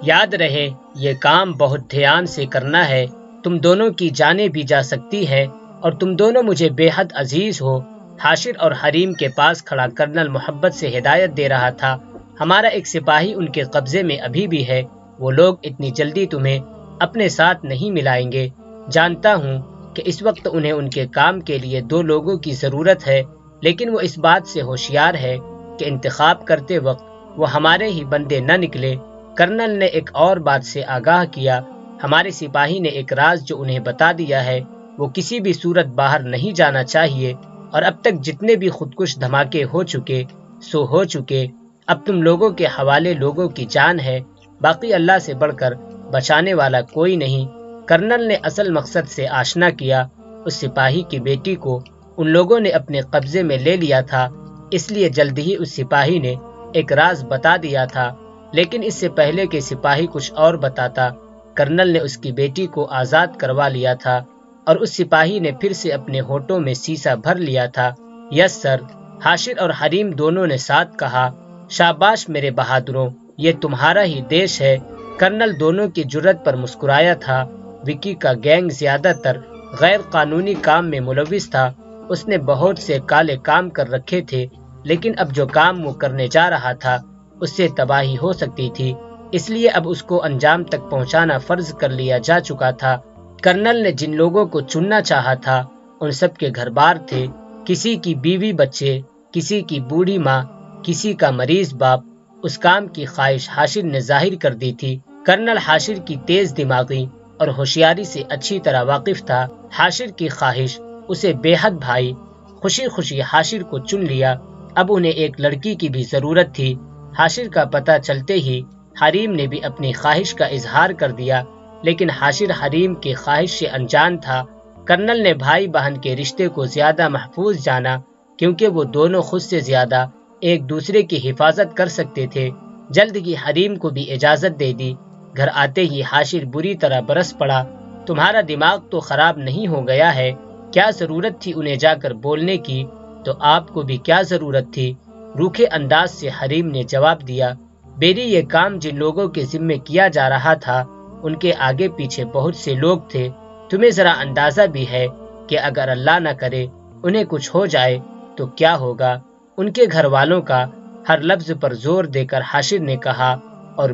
یاد رہے یہ کام بہت دھیان سے کرنا ہے، تم دونوں کی جانیں بھی جا سکتی ہے اور تم دونوں مجھے بے حد عزیز ہو۔ حاشر اور حریم کے پاس کھڑا کرنل محبت سے ہدایت دے رہا تھا، ہمارا ایک سپاہی ان کے قبضے میں ابھی بھی ہے، وہ لوگ اتنی جلدی تمہیں اپنے ساتھ نہیں ملائیں گے۔ جانتا ہوں کہ اس وقت انہیں ان کے کام کے لیے 2 لوگوں کی ضرورت ہے، لیکن وہ اس بات سے ہوشیار ہے کہ انتخاب کرتے وقت وہ ہمارے ہی بندے نہ نکلے۔ کرنل نے ایک اور بات سے آگاہ کیا، ہمارے سپاہی نے ایک راز جو انہیں بتا دیا ہے، وہ کسی بھی صورت باہر نہیں جانا چاہیے، اور اب تک جتنے بھی خودکش دھماکے ہو چکے سو ہو چکے، اب تم لوگوں کے حوالے لوگوں کی جان ہے، باقی اللہ سے بڑھ کر بچانے والا کوئی نہیں۔ کرنل نے اصل مقصد سے آشنا کیا، اس سپاہی کی بیٹی کو ان لوگوں نے اپنے قبضے میں لے لیا تھا، اس لیے جلد ہی اس سپاہی نے ایک راز بتا دیا تھا، لیکن اس سے پہلے کہ سپاہی کچھ اور بتاتا، کرنل نے اس کی بیٹی کو آزاد کروا لیا تھا، اور اس سپاہی نے پھر سے اپنے ہونٹوں میں سیسا بھر لیا تھا۔ یس سر، حاشر اور حریم دونوں نے ساتھ کہا۔ شاباش میرے بہادروں، یہ تمہارا ہی دیش ہے۔ کرنل دونوں کی جرت پر مسکرایا تھا۔ وکی کا گینگ زیادہ تر غیر قانونی کام میں ملوث تھا، اس نے بہت سے کالے کام کر رکھے تھے، لیکن اب جو کام وہ کرنے جا رہا تھا اس سے تباہی ہو سکتی تھی، اس لیے اب اس کو انجام تک پہنچانا فرض کر لیا جا چکا تھا۔ کرنل نے جن لوگوں کو چننا چاہا تھا ان سب کے گھر بار تھے، کسی کی بیوی بچے، کسی کی بوڑھی ماں، کسی کا مریض باپ۔ اس کام کی خواہش حاشر نے ظاہر کر دی تھی۔ کرنل حاشر کی تیز دماغی اور ہوشیاری سے اچھی طرح واقف تھا، حاشر کی خواہش اسے بے حد بھائی۔ خوشی خوشی حاشر کو چن لیا۔ اب انہیں ایک لڑکی کی بھی ضرورت تھی۔ حاشر کا پتہ چلتے ہی حریم نے بھی اپنی خواہش کا اظہار کر دیا، لیکن حاشر حریم کی خواہش سے انجان تھا۔ کرنل نے بھائی بہن کے رشتے کو زیادہ محفوظ جانا، کیونکہ وہ دونوں خود سے زیادہ ایک دوسرے کی حفاظت کر سکتے تھے۔ جلد ہی حریم کو بھی اجازت دے دی۔ گھر آتے ہی حاشر بری طرح برس پڑا۔ تمہارا دماغ تو خراب نہیں ہو گیا ہے؟ کیا ضرورت تھی انہیں جا کر بولنے کی؟ تو آپ کو بھی کیا ضرورت تھی؟ روکھے انداز سے حریم نے جواب دیا، بیری یہ کام جن لوگوں کے ذمے کیا جا رہا تھا ان کے آگے پیچھے بہت سے لوگ تھے، تمہیں ذرا اندازہ بھی ہے کہ اگر اللہ نہ کرے انہیں کچھ ہو جائے تو کیا ہوگا؟ ان کے گھر والوں کا ہر لفظ پر زور دے کر حاشر نے کہا، اور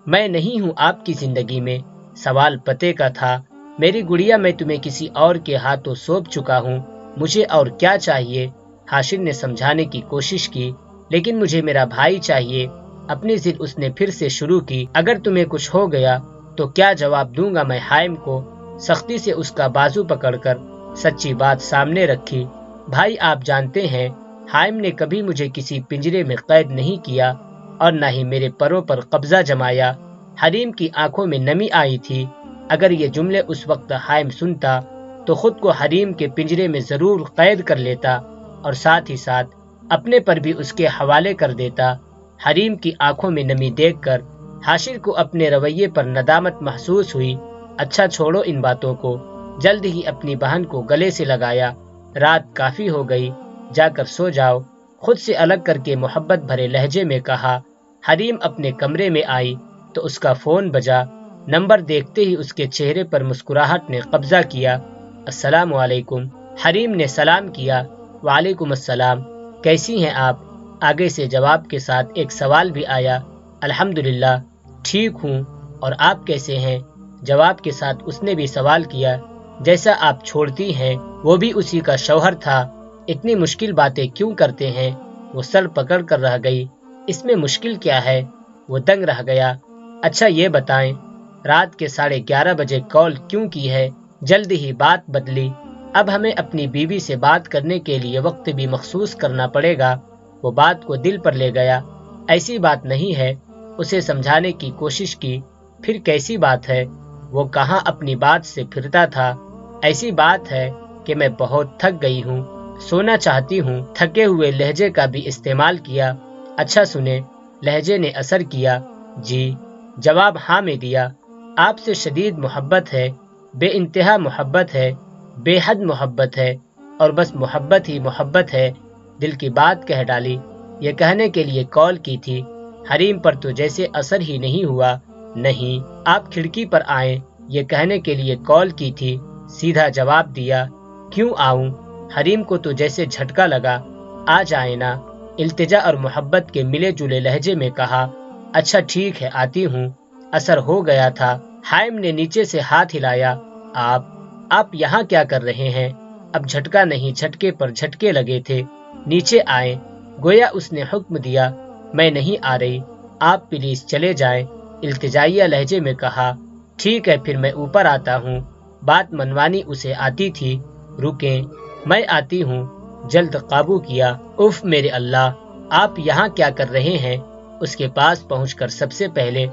میں نہیں ہوں آپ کی زندگی میں، سوال پتے کا تھا، میری گڑیا میں تمہیں کسی اور کے ہاتھوں سونپ چکا ہوں، مجھے اور کیا چاہیے؟ حاشر نے سمجھانے کی کوشش کی، لیکن مجھے میرا بھائی چاہیے۔ اپنی ضد اس نے پھر سے شروع کی، اگر تمہیں کچھ ہو گیا تو کیا جواب دوں گا میں حائم کو؟ سختی سے اس کا بازو پکڑ کر سچی بات سامنے رکھی، بھائی آپ جانتے ہیں حائم نے کبھی مجھے کسی پنجرے میں قید نہیں کیا اور نہ ہی میرے پروں پر قبضہ جمایا۔ حریم کی آنکھوں میں نمی آئی تھی، اگر یہ جملے اس وقت حائم سنتا تو خود کو حریم کے پنجرے میں ضرور قید کر لیتا اور ساتھ ہی ساتھ اپنے پر بھی اس کے حوالے کر دیتا۔ حریم کی آنکھوں میں نمی دیکھ کر حاشر کو اپنے رویے پر ندامت محسوس ہوئی۔ اچھا چھوڑو ان باتوں کو، جلد ہی اپنی بہن کو گلے سے لگایا، رات کافی ہو گئی، جا کر سو جاؤ، خود سے الگ کر کے محبت بھرے لہجے میں کہا۔ حریم اپنے کمرے میں آئی تو اس کا فون بجا، نمبر دیکھتے ہی اس کے چہرے پر مسکراہٹ نے قبضہ کیا۔ السلام علیکم، حریم نے سلام کیا۔ وعلیکم السلام، کیسی ہیں آپ؟ آگے سے جواب کے ساتھ ایک سوال بھی آیا۔ الحمدللہ ٹھیک ہوں، اور آپ کیسے ہیں؟ جواب کے ساتھ اس نے بھی سوال کیا۔ جیسا آپ چھوڑتی ہیں وہ بھی اسی کا شوہر تھا، اتنی مشکل باتیں کیوں کرتے ہیں؟ وہ سر پکڑ کر رہ گئی، اس میں مشکل کیا ہے؟ وہ دنگ رہ گیا۔ اچھا یہ بتائیں رات کے 11:30 بجے کال کیوں کی ہے؟ جلد ہی بات بدلی، اب ہمیں اپنی بیوی سے بات کرنے کے لیے وقت بھی مخصوص کرنا پڑے گا۔ وہ بات کو دل پر لے گیا۔ ایسی بات نہیں ہے، اسے سمجھانے کی کوشش کی۔ پھر کیسی بات ہے؟ وہ کہاں اپنی بات سے پھرتا تھا۔ ایسی بات ہے کہ میں بہت تھک گئی ہوں، سونا چاہتی ہوں۔ تھکے ہوئے لہجے کا بھی استعمال کیا۔ اچھا سنیں، لہجے نے اثر کیا۔ جی، جواب ہاں میں دیا۔ آپ سے شدید محبت ہے، بے انتہا محبت ہے، بے حد محبت ہے، اور بس محبت ہی محبت ہے۔ دل کی بات کہہ ڈالی، یہ کہنے کے لیے کال کی تھی۔ حریم پر تو جیسے اثر ہی نہیں ہوا، نہیں، آپ کھڑکی پر آئیں یہ کہنے کے لیے کال کی تھی۔ سیدھا جواب دیا، کیوں آؤں؟ حریم کو تو جیسے جھٹکا لگا۔ آ جائیں نا، التجا اور محبت کے ملے جلے لہجے میں کہا۔ اچھا ٹھیک ہے، آتی ہوں۔ اثر ہو گیا تھا۔ حائم نے نیچے سے ہاتھ ہلایا۔ آپ یہاں کیا کر رہے ہیں؟ اب جھٹکا نہیں، جھٹکے پر جھٹکے لگے تھے۔ نیچے آئیں، گویا اس نے حکم دیا۔ میں نہیں آ رہی، آپ پلیز چلے جائیں، التجائیہ لہجے میں کہا۔ ٹھیک ہے، پھر میں اوپر آتا ہوں۔ بات منوانی اسے آتی تھی۔ رکیں، میں آتی ہوں۔ جلد قابو کیا۔ اف میرے اللہ، آپ یہاں کیا کر رہے ہیں؟ اس کے پاس پہنچ کر سب سے پہلے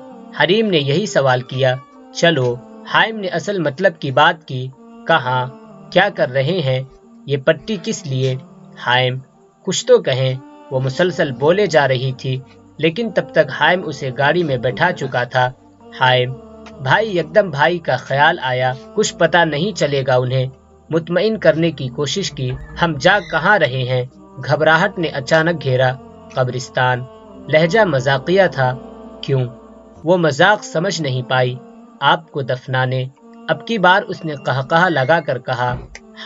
حریم نے یہی سوال کیا۔ چلو، حائم نے اصل مطلب کی بات کی۔ کہاں؟ کیا کر رہے ہیں؟ یہ پٹی کس لیے؟ حائم، کچھ تو کہیں۔ وہ مسلسل بولے جا رہی تھی، لیکن تب تک حائم اسے گاڑی میں بیٹھا چکا تھا۔ حائم بھائی، یکدم بھائی کا خیال آیا، کچھ پتہ نہیں چلے گا انہیں۔ مطمئن کرنے کی کوشش کی۔ ہم جا کہاں رہے ہیں؟ گھبراہٹ نے اچانک گھیرا۔ قبرستان۔ لہجہ مذاقیہ تھا۔ کیوں؟ وہ مذاق سمجھ نہیں پائی۔ آپ کو دفنانے۔ اب کی بار اس نے قہقہا لگا کر کہا۔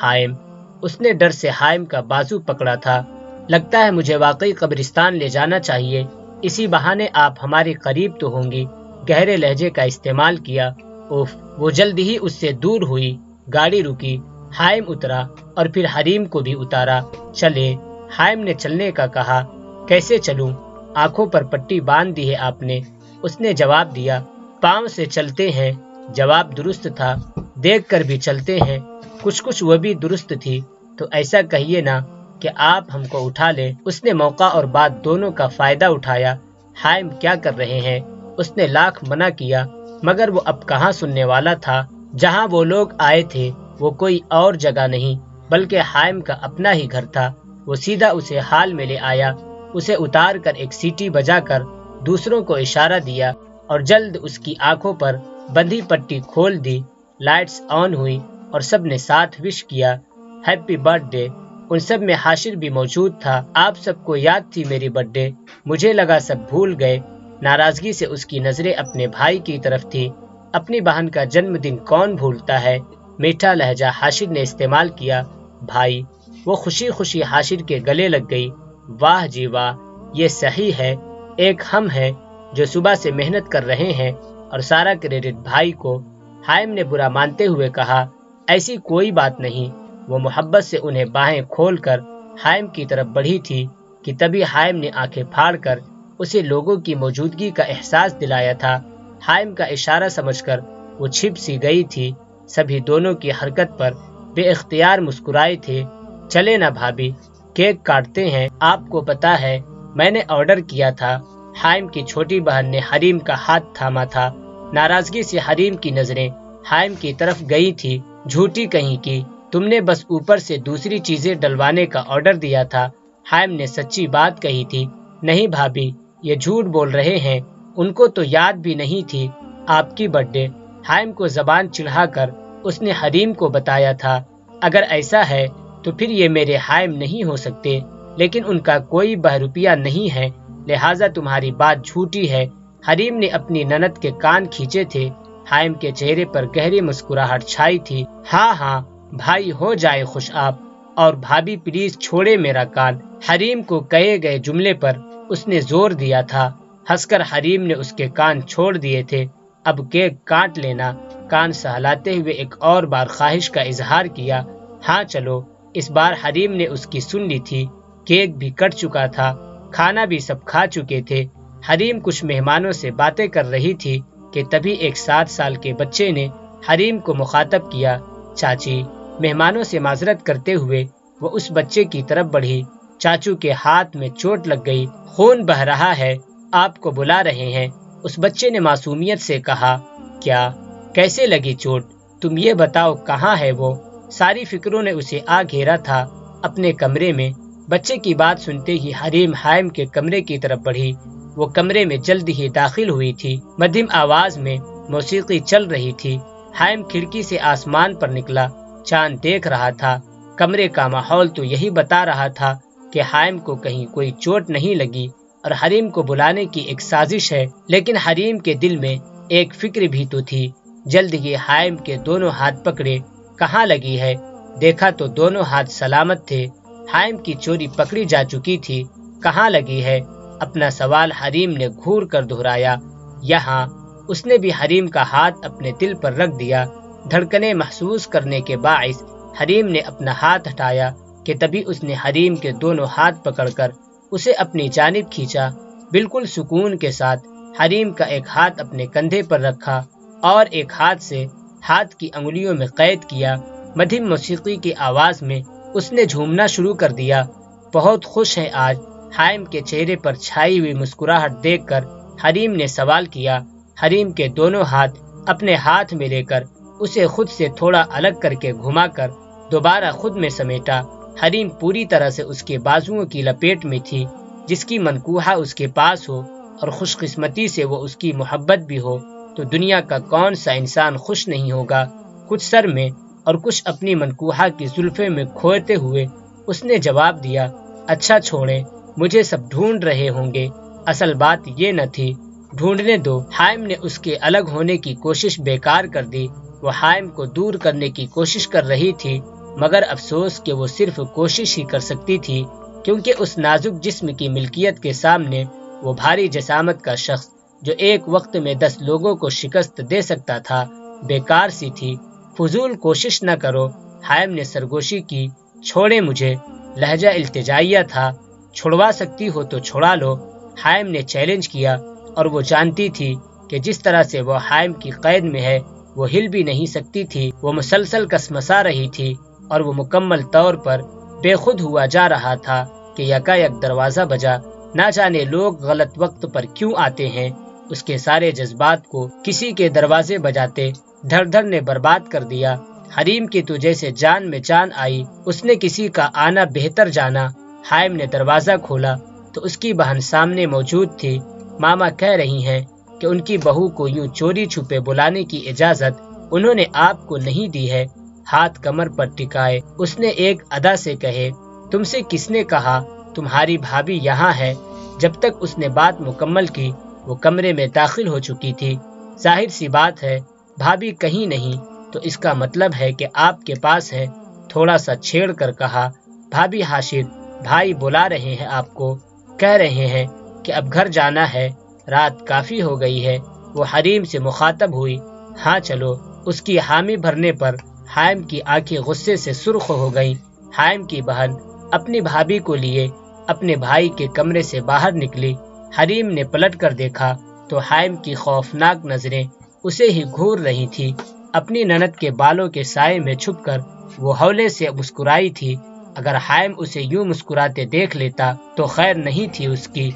حائم، اس نے ڈر سے حائم کا بازو پکڑا تھا۔ لگتا ہے مجھے واقعی قبرستان لے جانا چاہیے، اسی بہانے آپ ہمارے قریب تو ہوں گی۔ گہرے لہجے کا استعمال کیا۔ اوف، وہ جلد ہی اس سے دور ہوئی۔ گاڑی رکی، حائم اترا اور پھر حریم کو بھی اتارا۔ چلے، حائم نے چلنے کا کہا۔ کیسے چلوں؟ آنکھوں پر پٹی باندھ دی ہے آپ نے، اس نے جواب دیا۔ پاؤں سے چلتے ہیں۔ جواب درست تھا۔ دیکھ کر بھی چلتے ہیں۔ کچھ وہ بھی درست تھی۔ تو ایسا کہیے نا کہ آپ ہم کو اٹھا لیں۔ اس نے موقع اور بات دونوں کا فائدہ اٹھایا۔ حائم کیا کر رہے ہیں؟ اس نے لاکھ منع کیا، مگر وہ اب کہاں سننے والا تھا۔ جہاں وہ لوگ آئے تھے وہ کوئی اور جگہ نہیں بلکہ حائم کا اپنا ہی گھر تھا۔ وہ سیدھا اسے حال میں لے آیا، اسے اتار کر ایک سیٹی بجا کر دوسروں کو اشارہ دیا اور جلد اس کی آنکھوں پر بندھی پٹی کھول دی۔ لائٹس آن ہوئی اور سب نے ساتھ وش کیا، ہیپی برتھ ڈے۔ ان سب میں حاشر بھی موجود تھا۔ آپ سب کو یاد تھی میری برتھ ڈے؟ مجھے لگا سب بھول گئے۔ ناراضگی سے اس کی نظریں اپنے بھائی کی طرف تھی۔ اپنی بہن کا جنم دن کون بھولتا ہے؟ میٹھا لہجہ حاشر نے استعمال کیا۔ بھائی، وہ خوشی خوشی حاشر کے گلے لگ گئی۔ واہ جی واہ، یہ صحیح ہے۔ ایک ہم ہیں جو صبح سے محنت کر رہے ہیں اور سارا کریڈٹ بھائی کو۔ حائم نے برا مانتے ہوئے کہا۔ ایسی کوئی بات نہیں۔ وہ محبت سے انہیں باہیں کھول کر حائم کی طرف بڑھی تھی کہ تبھی حائم نے آنکھیں پھاڑ کر اسے لوگوں کی موجودگی کا احساس دلایا تھا۔ حائم کا اشارہ سمجھ کر وہ چھپ سی گئی تھی۔ سبھی دونوں کی حرکت پر بے اختیار مسکرائے تھے۔ چلے نا بھابھی، کیک کاٹتے ہیں۔ آپ کو پتا ہے میں نے آرڈر کیا تھا۔ حائم کی چھوٹی بہن نے حریم کا ہاتھ تھاما تھا۔ ناراضگی سے حریم کی نظریں حائم کی طرف گئی تھی۔ جھوٹی کہیں کی، تم نے بس اوپر سے دوسری چیزیں ڈلوانے کا آرڈر دیا تھا۔ حائم نے سچی بات کہی تھی۔ نہیں بھابھی، یہ جھوٹ بول رہے ہیں، ان کو تو یاد بھی نہیں تھی آپ کی برتھ ڈے۔ حائم کو زبان چڑھا کر اس نے حریم کو بتایا تھا۔ اگر ایسا ہے تو پھر یہ میرے حائم نہیں ہو سکتے، لیکن ان کا کوئی بہروپیہ نہیں ہے، لہٰذا تمہاری بات جھوٹی ہے۔ حریم نے اپنی نند کے کان کھینچے تھے۔ حائم کے چہرے پر گہری مسکراہٹ چھائی تھی۔ ہاں ہاں بھائی، ہو جائے خوش آپ، اور بھابھی پلیز چھوڑے میرا کان۔ حریم کو کہے گئے جملے پر اس نے زور دیا تھا۔ ہنس کر حریم نے اس کے کان چھوڑ دیے تھے۔ اب کیک کاٹ لینا۔ کان سہلاتے ہوئے ایک اور بار خواہش کا اظہار کیا۔ ہاں چلو۔ اس بار حریم نے اس کی سن لی تھی۔ کیک بھی کٹ چکا تھا، کھانا بھی سب کھا چکے تھے۔ حریم کچھ مہمانوں سے باتیں کر رہی تھی کہ تبھی ایک 7 سال کے بچے نے حریم کو مخاطب کیا۔ چاچی، مہمانوں سے معذرت کرتے ہوئے وہ اس بچے کی طرف بڑھی۔ چاچو کے ہاتھ میں چوٹ لگ گئی، خون بہہ رہا ہے، آپ کو بلا رہے ہیں۔ اس بچے نے معصومیت سے کہا۔ کیا؟ کیسے لگی چوٹ؟ تم یہ بتاؤ، کہاں ہے وہ؟ ساری فکروں نے اسے آ گھیرا تھا۔ اپنے کمرے میں۔ بچے کی بات سنتے ہی حریم حائم کے کمرے کی طرف بڑھی۔ وہ کمرے میں جلد ہی داخل ہوئی تھی۔ مدھم آواز میں موسیقی چل رہی تھی۔ حائم کھڑکی سے آسمان پر نکلا، چاند دیکھ رہا تھا۔ کمرے کا ماحول تو یہی بتا رہا تھا کہ حائم کو کہیں کوئی چوٹ نہیں لگی اور حریم کو بلانے کی ایک سازش ہے، لیکن حریم کے دل میں ایک فکر بھی تو تھی۔ جلد ہی حائم کے دونوں ہاتھ پکڑے۔ کہاں لگی ہے؟ دیکھا تو دونوں ہاتھ سلامت تھے۔ حائم کی چوری پکڑی جا چکی تھی۔ کہاں لگی ہے؟ اپنا سوال حریم نے گھور کر دہرایا۔ یہاں۔ اس نے بھی حریم کا ہاتھ اپنے دل پر رکھ دیا۔ دھڑکنیں محسوس کرنے کے باعث حریم نے اپنا ہاتھ ہٹایا کہ تبھی اس نے حریم کے دونوں ہاتھ پکڑ کر اسے اپنی جانب کھینچا۔ بالکل سکون کے ساتھ حریم کا ایک ہاتھ اپنے کندھے پر رکھا اور ایک ہاتھ سے ہاتھ کی انگلیوں میں قید کیا۔ مدھم موسیقی کی آواز میں اس نے جھومنا شروع کر دیا۔ بہت خوش ہے آج؟ حائم کے چہرے پر چھائی ہوئی مسکراہٹ دیکھ کر حریم نے سوال کیا۔ حریم کے دونوں ہاتھ اپنے ہاتھ میں لے کر اسے خود سے تھوڑا الگ کر کے گھما کر دوبارہ خود میں سمیٹا۔ حریم پوری طرح سے اس کے بازوؤں کی لپیٹ میں تھی۔ جس کی منکوحہ اس کے پاس ہو اور خوش قسمتی سے وہ اس کی محبت بھی ہو تو دنیا کا کون سا انسان خوش نہیں ہوگا۔ کچھ سر میں اور کچھ اپنی منکوحہ کی زلفیں میں کھوتے ہوئے اس نے جواب دیا، اچھا چھوڑیں، مجھے سب ڈھونڈ رہے ہوں گے، اصل بات یہ نہ تھی، ڈھونڈنے دو۔ حائم نے اس کے الگ ہونے کی کوشش بیکار کر دی۔ وہ حائم کو دور کرنے کی کوشش کر رہی تھی، مگر افسوس کہ وہ صرف کوشش ہی کر سکتی تھی، کیونکہ اس نازک جسم کی ملکیت کے سامنے وہ بھاری جسامت کا شخص جو ایک وقت میں 10 لوگوں کو شکست دے سکتا تھا بیکار سی تھی۔ فضول کوشش نہ کرو، حائم نے سرگوشی کی۔ چھوڑے مجھے، لہجہ التجائیہ تھا۔ چھڑوا سکتی ہو تو چھڑا لو، حائم نے چیلنج کیا، اور وہ جانتی تھی کہ جس طرح سے وہ حائم کی قید میں ہے وہ ہل بھی نہیں سکتی تھی۔ وہ مسلسل کسمسا رہی تھی اور وہ مکمل طور پر بے خود ہوا جا رہا تھا کہ یکایک دروازہ بجا۔ نہ جانے لوگ غلط وقت پر کیوں آتے ہیں۔ اس کے سارے جذبات کو کسی کے دروازے بجاتے دھڑ دھڑ نے برباد کر دیا۔ حریم کی تو جیسے جان میں جان آئی، اس نے کسی کا آنا بہتر جانا۔ حائم نے دروازہ کھولا تو اس کی بہن سامنے موجود تھی۔ ماما کہہ رہی ہیں کہ ان کی بہو کو یوں چوری چھپے بلانے کی اجازت انہوں نے آپ کو نہیں دی ہے۔ ہاتھ کمر پر ٹکائے اس نے ایک ادا سے کہے، تم سے کس نے کہا تمہاری بھابھی یہاں ہے؟ جب تک اس نے بات مکمل کی وہ کمرے میں داخل ہو چکی تھی۔ ظاہر سی بات ہے بھابھی کہیں نہیں تو اس کا مطلب ہے کہ آپ کے پاس ہے۔ تھوڑا سا چھیڑ کر کہا، بھابھی حاشر بھائی بلا رہے ہیں آپ کو، کہہ رہے ہیں کہ اب گھر جانا ہے، رات کافی ہو گئی ہے۔ وہ حریم سے مخاطب ہوئی، ہاں چلو۔ اس کی حامی بھرنے پر حائم کی آنکھیں غصے سے سرخ ہو گئیں۔ حائم کی بہن اپنی بھابھی کو لیے اپنے بھائی کے کمرے سے باہر نکلی۔ حریم نے پلٹ کر دیکھا تو حائم کی خوفناک نظریں اسے ہی گھور رہی تھی۔ اپنی نند کے بالوں کے سائے میں چھپ کر وہ ہولے سے مسکرائی تھی۔ اگر حائم اسے یوں مسکراتے دیکھ لیتا تو خیر نہیں تھی اس کی۔